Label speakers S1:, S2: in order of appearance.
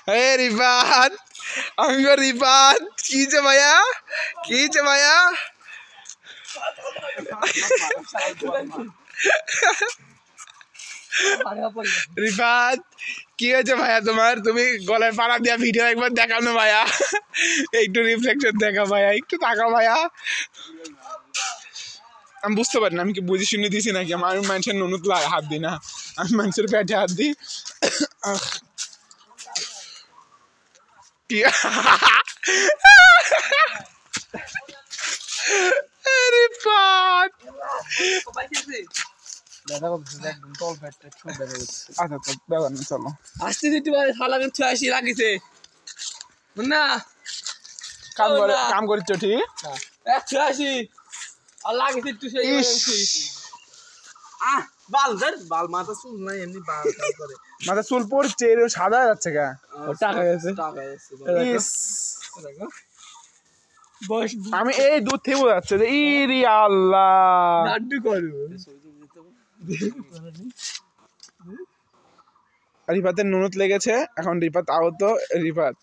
S1: এ রিফাত আমি রিফাত কি যে ভাইয়া রিফাত কি হয়েছে ভাইয়া তোমার তুমি গলায় পাড়া দিয়া ভিডিও একবার দেখানো ভাইয়া একটু রিফ্লেকশন দেখা ভাইয়া একটু তাকা ভাইয়া আমি বুঝতে পারি না আমি কি বুঝে শুনে দিছি নাকি আমি মানুষের নুনুত হাত দিই না আমি মানুষের পেটে হাত দিই চলো
S2: আসতে দিতে আসি লাগিছে না
S1: কাম করছ ঠিক
S2: আসি আর লাগিছে একটু সেই বাল মাথা চুল নাই এমনি বাল করে
S1: মাথা চুল পড়ছে সাদা যাচ্ছে গা
S2: টাকা গেছে
S1: আমি এই দূর থেকে বোঝা যাচ্ছে যে ইরি আল্লাহ
S2: লাড্ডু করবো
S1: রিফাতের নুনুত লেগেছে এখন রিফাত আহত রিফাত